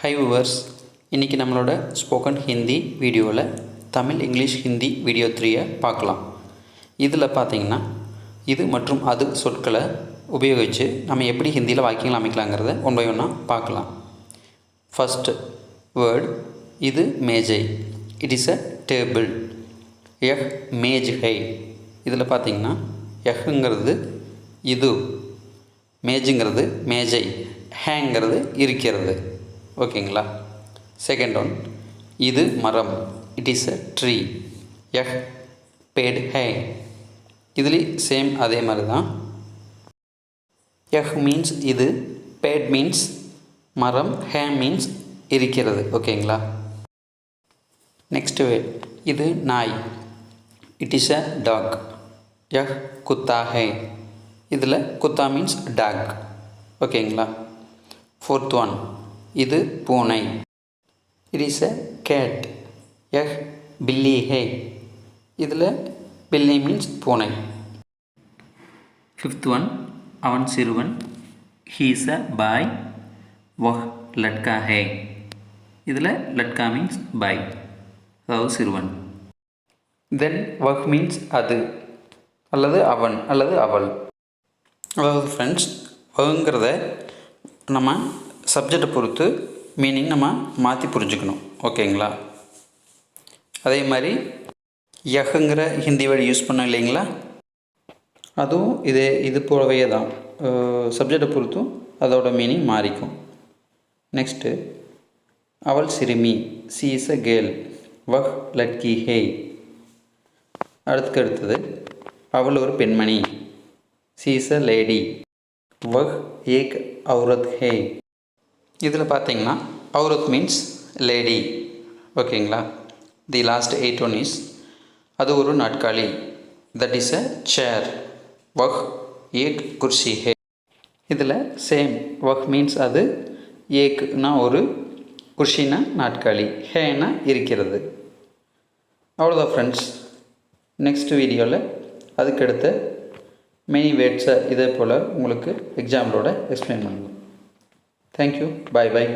High viewers, இன்றைக்கி நம்மளோட spoken Hindi வீடியோவில் தமிழ் இங்கிலீஷ் ஹிந்தி வீடியோ 3 பார்க்கலாம். இதில் பார்த்திங்கன்னா இது மற்றும் அது சொற்களை உபயோகித்து நம்ம எப்படி ஹிந்தியில் வாக்கியங்கள் அமைக்கலாங்கிறத ஒன் பை ஒன்னாக பார்க்கலாம். ஃபஸ்ட்டு வேர்டு, இது மேஜை, இட் இஸ் அ டேபிள். யஹ் மேஜ் ஹை, இதில் பார்த்திங்கன்னா யஹ்ங்கிறது இது, மேஜுங்கிறது மேஜை, ஹேங்கிறது இருக்கிறது. ஓகேங்களா. செகண்ட் ஒன், இது மரம், இட் இஸ் அ ட்ரீ. யஹ் பேட் ஹே, இதுலேயும் சேம் அதே மாதிரி தான். யஹ் மீன்ஸ் இது, பேட் மீன்ஸ் மரம், ஹே மீன்ஸ் இருக்கிறது. ஓகேங்களா. நெக்ஸ்ட் வேர்ட், இது நாய், இட் இஸ் அ டாக். யஹ் குத்தா ஹே, இதில் குத்தா மீன்ஸ் டாக். ஓகேங்களா. ஃபோர்த் ஒன், இது பூனை, இட் இஸ் அ கேட். யஹ் பில்லி ஹே, இதில் பில்லி மீன்ஸ் பூனை. ஃபிஃப்த் ஒன், அவன் சிறுவன், ஹீ இஸ் அ பாய். வஹ் லட்கா ஹே, இதில் லட்கா மீன்ஸ் பாய், அதாவது சிறுவன். தென் வஹ் மீன்ஸ் அது, அல்லது அவன் அல்லது அவள். அதாவது ஃப்ரெண்ட்ஸ், வகுங்கிறத நம்ம சப்ஜெக்டை பொறுத்து மீனிங் நம்ம மாற்றி புரிஞ்சுக்கணும். ஓகேங்களா. அதே மாதிரி யஹுங்கிற ஹிந்தி வேர்டு யூஸ் பண்ணோம் இல்லைங்களா, அதுவும் இது போலவே தான், சப்ஜெக்டை பொறுத்தும் அதோட மீனிங் மாறிக்கும். நெக்ஸ்ட்டு அவள் சிறுமி, சி இஸ் அ கேர்ள். வஹ் லட்கி ஹே, அடுத்தது அவள் ஒரு பெண்மணி, சி இஸ் அ லேடி. வஹ் ஏக் ஔரத் ஹே, இதில் பார்த்தீங்கன்னா ஔரத் மீன்ஸ் லேடி. ஓகேங்களா. தி லாஸ்ட் 8 ஒன் இஸ், அது ஒரு நாட்காலி, தட் இஸ் அ சேர். வஹ் ஏக் குர்சி ஹே, இதில் சேம், வஹ் மீன்ஸ் அது, ஏக்னா ஒரு, குர்ஷினா நாட்காலி, ஹேனா இருக்கிறது. அவ்வளோதான் ஃப்ரெண்ட்ஸ். நெக்ஸ்ட் வீடியோவில் அதுக்கடுத்த மெனி வேர்ட்ஸை இதே போல் உங்களுக்கு எக்ஸாம்பிளோட எக்ஸ்பிளைன் பண்ணுவோம். Thank you. Bye bye.